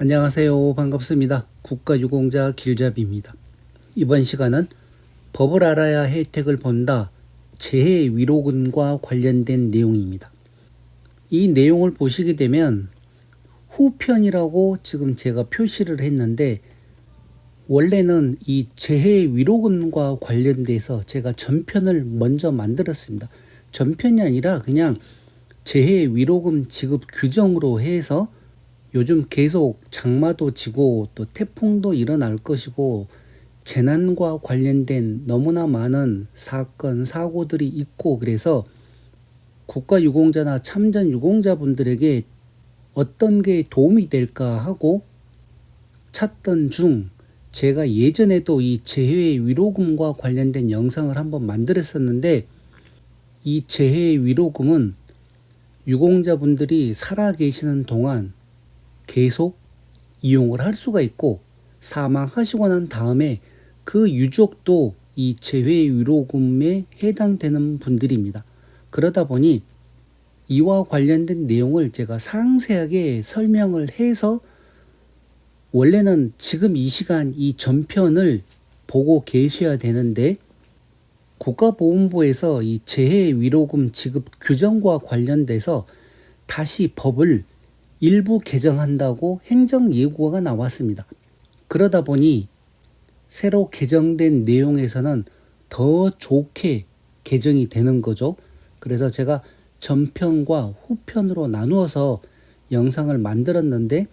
안녕하세요. 반갑습니다. 국가유공자 길잡이입니다. 이번 시간은 법을 알아야 혜택을 본다. 재해 위로금과 관련된 내용입니다. 이 내용을 보시게 되면 후편이라고 지금 제가 표시를 했는데, 원래는 이 재해 위로금과 관련돼서 제가 전편을 먼저 만들었습니다. 전편이 아니라 그냥 재해 위로금 지급 규정으로 해서 요즘 계속 장마도 지고 또 태풍도 일어날 것이고 재난과 관련된 너무나 많은 사건, 사고들이 있고, 그래서 국가유공자나 참전유공자분들에게 어떤 게 도움이 될까 하고 찾던 중, 제가 예전에도 이 재해 위로금과 관련된 영상을 한번 만들었었는데, 이 재해 위로금은 유공자분들이 살아 계시는 동안 계속 이용을 할 수가 있고, 사망하시고 난 다음에 그 유족도 이 재해 위로금에 해당되는 분들입니다. 그러다 보니 이와 관련된 내용을 제가 상세하게 설명을 해서, 원래는 지금 이 시간 이 전편을 보고 계셔야 되는데, 국가보훈부에서 이 재해 위로금 지급 규정과 관련돼서 다시 법을 일부 개정한다고 행정예고가 나왔습니다. 그러다 보니 새로 개정된 내용에서는 더 좋게 개정이 되는 거죠. 그래서 제가 전편과 후편으로 나누어서 영상을 만들었는데,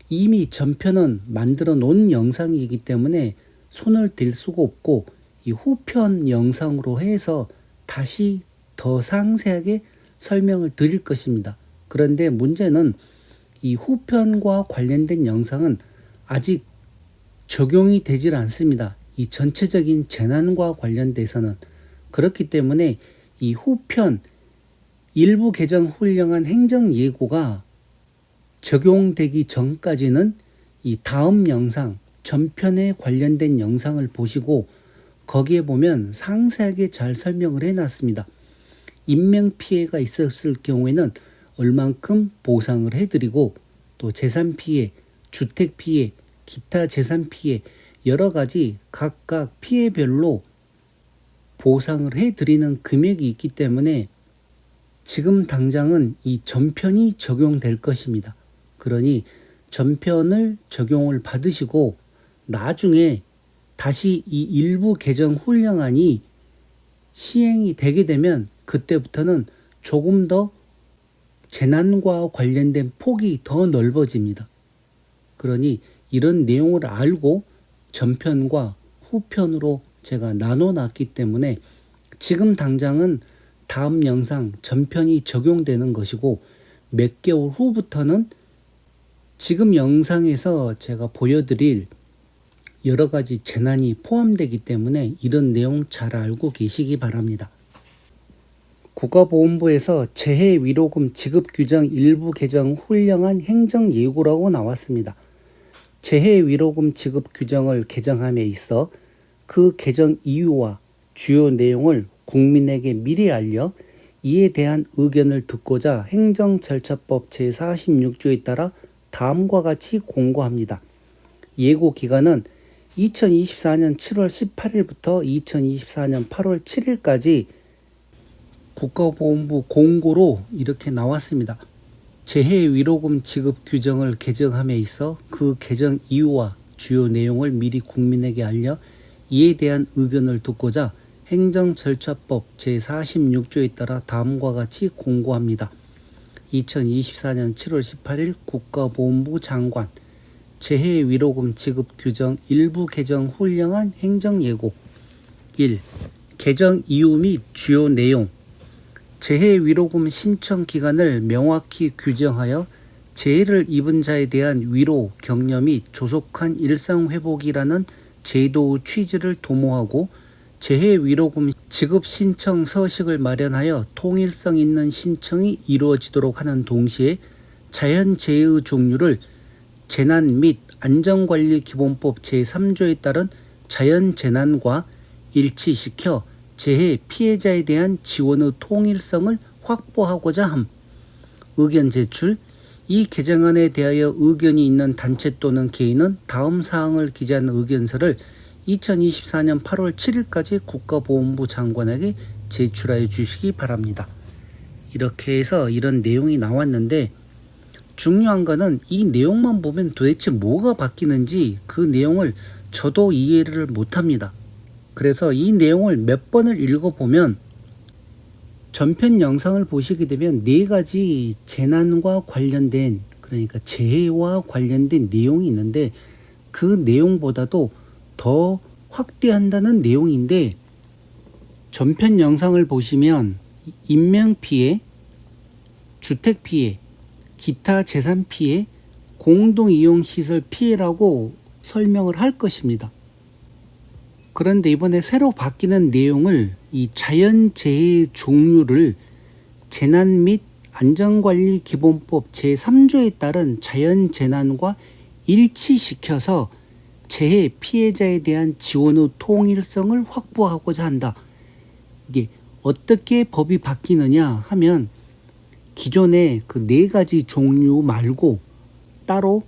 이미 전편은 만들어 놓은 영상이기 때문에 손을 댈 수가 없고, 이 후편 영상으로 해서 다시 더 상세하게 설명을 드릴 것입니다. 그런데 문제는 이 후편과 관련된 영상은 아직 적용이 되질 않습니다. 이 전체적인 재난과 관련돼서는. 그렇기 때문에 이 후편 일부 개정 훌륭한 행정예고가 적용되기 전까지는 이 다음 영상, 전편에 관련된 영상을 보시고, 거기에 보면 상세하게 잘 설명을 해놨습니다. 인명피해가 있었을 경우에는 얼만큼 보상을 해드리고, 또 재산피해, 주택피해, 기타 재산피해, 여러 가지 각각 피해별로 보상을 해드리는 금액이 있기 때문에 지금 당장은 이 전편이 적용될 것입니다. 그러니 전편을 적용을 받으시고, 나중에 다시 이 일부 개정 훈령안이 시행이 되게 되면 그때부터는 조금 더 재난과 관련된 폭이 더 넓어집니다. 그러니 이런 내용을 알고 전편과 후편으로 제가 나눠놨기 때문에 지금 당장은 다음 영상 전편이 적용되는 것이고, 몇 개월 후부터는 지금 영상에서 제가 보여드릴 여러 가지 재난이 포함되기 때문에 이런 내용 잘 알고 계시기 바랍니다. 국가보훈부에서 재해 위로금 지급 규정 일부 개정 훌륭한 행정예고라고 나왔습니다. 재해 위로금 지급 규정을 개정함에 있어 그 개정 이유와 주요 내용을 국민에게 미리 알려 이에 대한 의견을 듣고자 행정절차법 제46조에 따라 다음과 같이 공고합니다. 예고 기간은 2024년 7월 18일부터 2024년 8월 7일까지 국가보훈부 공고로 이렇게 나왔습니다. 재해 위로금 지급 규정을 개정함에 있어 그 개정 이유와 주요 내용을 미리 국민에게 알려 이에 대한 의견을 듣고자 행정절차법 제46조에 따라 다음과 같이 공고합니다. 2024년 7월 18일 국가보훈부 장관 재해 위로금 지급 규정 일부 개정 훌륭한 행정예고. 1. 개정 이유 및 주요 내용. 재해 위로금 신청 기간을 명확히 규정하여 재해를 입은 자에 대한 위로, 격려 및 조속한 일상 회복이라는 제도의 취지를 도모하고, 재해 위로금 지급 신청 서식을 마련하여 통일성 있는 신청이 이루어지도록 하는 동시에 자연재해의 종류를 재난 및 안전관리기본법 제3조에 따른 자연재난과 일치시켜 재해 피해자에 대한 지원의 통일성을 확보하고자 함. 의견 제출. 이 개정안에 대하여 의견이 있는 단체 또는 개인은 다음 사항을 기재한 의견서를 2024년 8월 7일까지 국가보훈부 장관에게 제출하여 주시기 바랍니다. 이렇게 해서 이런 내용이 나왔는데, 중요한 거는 이 내용만 보면 도대체 뭐가 바뀌는지 그 내용을 저도 이해를 못합니다. 그래서 이 내용을 몇 번을 읽어보면 전편 영상을 보시게 되면 4가지 재난과 관련된, 그러니까 재해와 관련된 내용이 있는데, 그 내용보다도 더 확대한다는 내용인데, 전편 영상을 보시면 인명피해, 주택피해, 기타 재산피해, 공동이용시설 피해라고 설명을 할 것입니다. 그런데 이번에 새로 바뀌는 내용을 이 자연재해 종류를 재난 및 안전관리기본법 제3조에 따른 자연재난과 일치시켜서 재해 피해자에 대한 지원의 통일성을 확보하고자 한다. 이게 어떻게 법이 바뀌느냐 하면 기존의 그 4가지 종류 말고 따로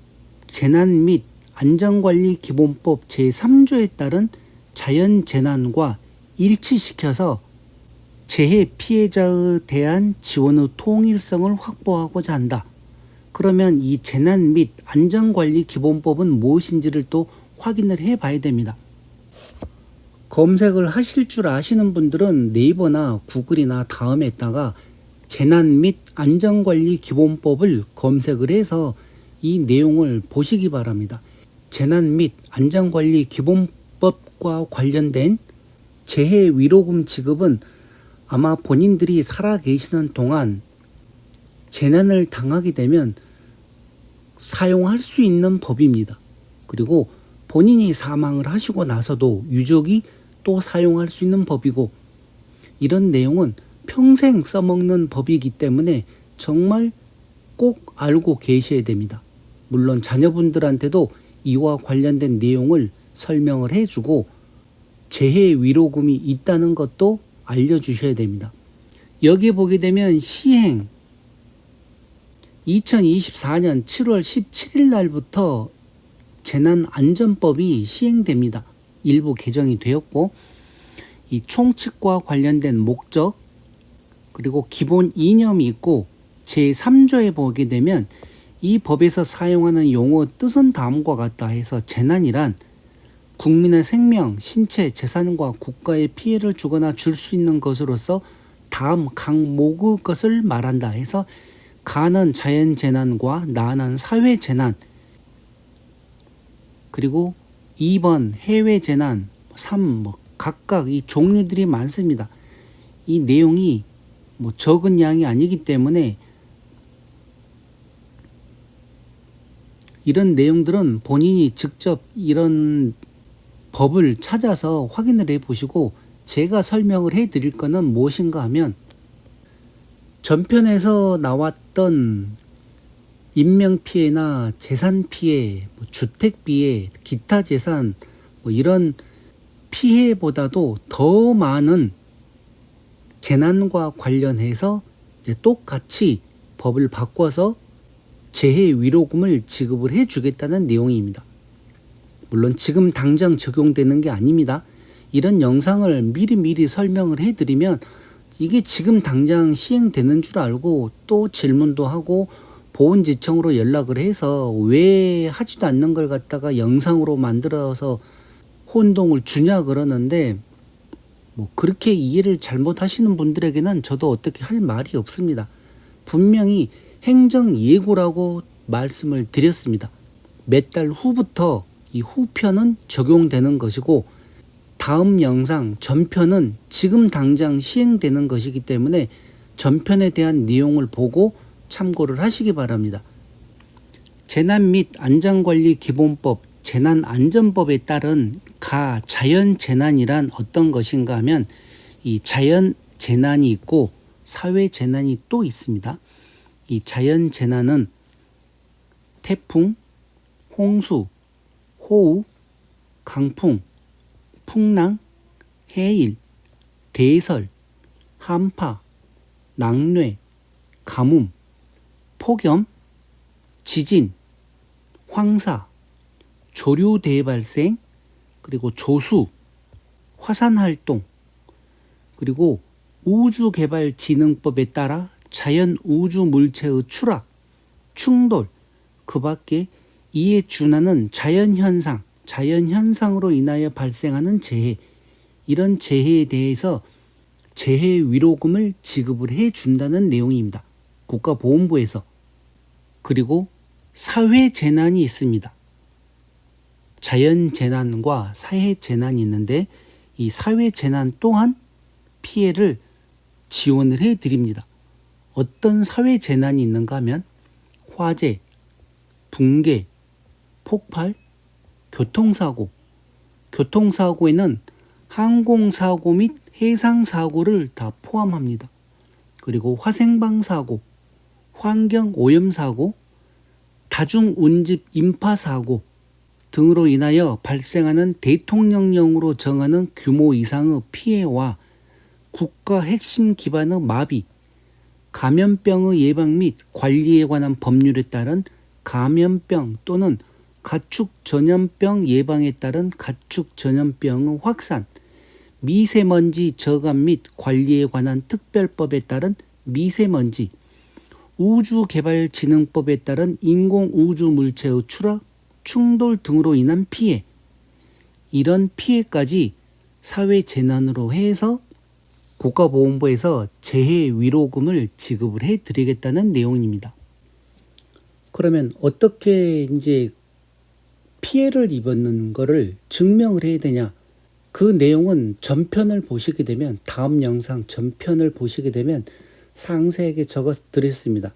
재난 및 안전관리기본법 제3조에 따른 자연재난과 일치시켜서 재해 피해자에 대한 지원의 통일성을 확보하고자 한다. 그러면 이 재난 및 안전관리기본법은 무엇인지를 또 확인을 해 봐야 됩니다. 검색을 하실 줄 아시는 분들은 네이버나 구글이나 다음에다가 재난 및 안전관리기본법을 검색을 해서 이 내용을 보시기 바랍니다. 재난 및 안전관리기본법과 관련된 재해 위로금 지급은 아마 본인들이 살아 계시는 동안 재난을 당하게 되면 사용할 수 있는 법입니다. 그리고 본인이 사망을 하시고 나서도 유족이 또 사용할 수 있는 법이고, 이런 내용은 평생 써먹는 법이기 때문에 정말 꼭 알고 계셔야 됩니다. 물론 자녀분들한테도 이와 관련된 내용을 설명을 해주고 재해 위로금이 있다는 것도 알려주셔야 됩니다. 여기 보게 되면 시행 2024년 7월 17일 날부터 재난안전법이 시행됩니다. 일부 개정이 되었고, 이 총칙과 관련된 목적 그리고 기본 이념이 있고, 제3조에 보게 되면 이 법에서 사용하는 용어 뜻은 다음과 같다 해서 재난이란 국민의 생명, 신체, 재산과 국가에 피해를 주거나 줄 수 있는 것으로서 다음 각목의 것을 말한다 해서 가는 자연재난과 나는 사회재난, 그리고 2번 해외재난, 3 각각 이 종류들이 많습니다. 이 내용이 적은 양이 아니기 때문에 이런 내용들은 본인이 직접 이런 법을 찾아서 확인을 해 보시고, 제가 설명을 해 드릴 거는 무엇인가 하면 전편에서 나왔던 인명피해나 재산피해, 주택피해, 기타 재산 이런 피해보다도 더 많은 재난과 관련해서 이제 똑같이 법을 바꿔서 재해 위로금을 지급을 해주겠다는 내용입니다. 물론 지금 당장 적용되는 게 아닙니다. 이런 영상을 미리 설명을 해드리면 이게 지금 당장 시행되는 줄 알고 또 질문도 하고 보훈지청으로 연락을 해서 왜 하지도 않는 걸 갖다가 영상으로 만들어서 혼동을 주냐 그러는데, 그렇게 이해를 잘못하시는 분들에게는 저도 어떻게 할 말이 없습니다. 분명히 행정예고라고 말씀을 드렸습니다. 몇 달 후부터 이 후편은 적용되는 것이고, 다음 영상 전편은 지금 당장 시행되는 것이기 때문에 전편에 대한 내용을 보고 참고를 하시기 바랍니다. 재난 및 안전관리기본법 재난안전법에 따른 자연재난이란 어떤 것인가 하면 이 자연재난이 있고 사회재난이 또 있습니다. 이 자연재난은 태풍, 홍수, 호우, 강풍, 풍랑, 해일, 대설, 한파, 낙뢰, 가뭄, 폭염, 지진, 황사, 조류 대발생, 그리고 조수, 화산활동, 그리고 우주개발진흥법에 따라 자연 우주 물체의 추락, 충돌, 그 밖에 이에 준하는 자연현상으로 인하여 발생하는 재해, 이런 재해에 대해서 재해 위로금을 지급을 해준다는 내용입니다. 국가보훈부에서. 그리고 사회재난이 있습니다. 자연재난과 사회재난이 있는데 이 사회재난 또한 피해를 지원을 해드립니다. 어떤 사회재난이 있는가 하면 화재, 붕괴, 폭발, 교통사고, 교통사고에는 항공사고 및 해상사고를 다 포함합니다. 그리고 화생방사고, 환경오염사고, 다중운집 인파사고 등으로 인하여 발생하는 대통령령으로 정하는 규모 이상의 피해와 국가 핵심 기반의 마비, 감염병의 예방 및 관리에 관한 법률에 따른 감염병 또는 가축 전염병 예방에 따른 가축 전염병의 확산, 미세먼지 저감 및 관리에 관한 특별법에 따른 미세먼지, 우주개발진흥법에 따른 인공우주물체의 추락, 충돌 등으로 인한 피해, 이런 피해까지 사회재난으로 해서 국가보훈부에서 재해위로금을 지급을 해드리겠다는 내용입니다. 그러면 어떻게 이제 피해를 입었는 거를 증명을 해야 되냐? 그 내용은 전편을 보시게 되면, 다음 영상 전편을 보시게 되면 상세하게 적어 드렸습니다.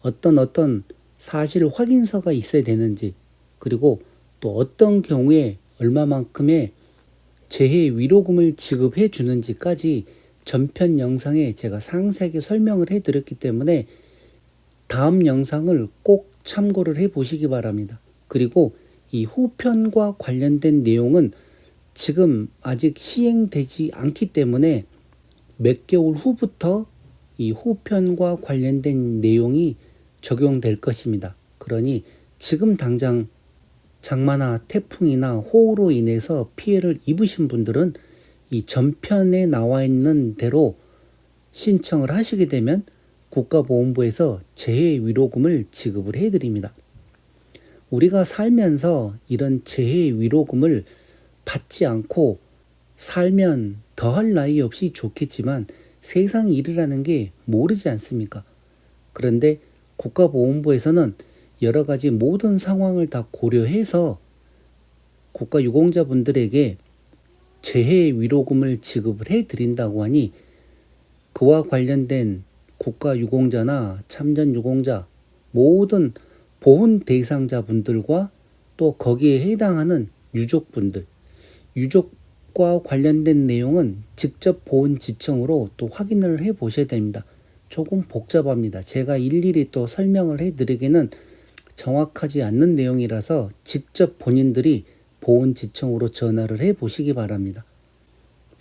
어떤 사실 확인서가 있어야 되는지, 그리고 또 어떤 경우에 얼마만큼의 재해 위로금을 지급해 주는지까지 전편 영상에 제가 상세하게 설명을 해 드렸기 때문에 다음 영상을 꼭 참고를 해 보시기 바랍니다. 그리고 이 후편과 관련된 내용은 지금 아직 시행되지 않기 때문에 몇 개월 후부터 이 후편과 관련된 내용이 적용될 것입니다. 그러니 지금 당장 장마나 태풍이나 호우로 인해서 피해를 입으신 분들은 이 전편에 나와 있는 대로 신청을 하시게 되면 국가보훈부에서 재해위로금을 지급을 해드립니다. 우리가 살면서 이런 재해위로금을 받지 않고 살면 더할 나위 없이 좋겠지만 세상 일이라는 게 모르지 않습니까? 그런데 국가보훈부에서는 여러 가지 모든 상황을 다 고려해서 국가유공자분들에게 재해위로금을 지급을 해드린다고 하니 그와 관련된 국가유공자나 참전유공자 모든 보훈 대상자분들과 또 거기에 해당하는 유족분들, 유족과 관련된 내용은 직접 보훈지청으로 또 확인을 해 보셔야 됩니다. 조금 복잡합니다. 제가 일일이 또 설명을 해드리기는 정확하지 않는 내용이라서 직접 본인들이 보훈지청으로 전화를 해 보시기 바랍니다.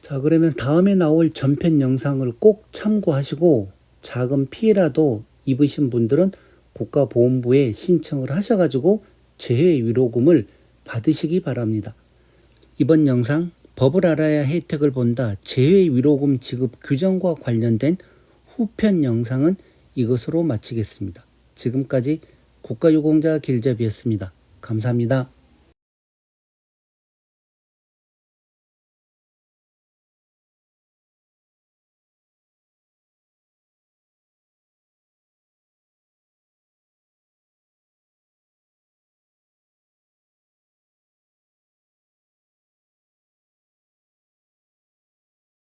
자, 그러면 다음에 나올 전편 영상을 꼭 참고하시고 작은 피해라도 입으신 분들은 국가보훈부에 신청을 하셔가지고 재해위로금을 받으시기 바랍니다. 이번 영상 법을 알아야 혜택을 본다 재해위로금 지급 규정과 관련된 후편 영상은 이것으로 마치겠습니다. 지금까지 국가유공자 길잡이였습니다. 감사합니다.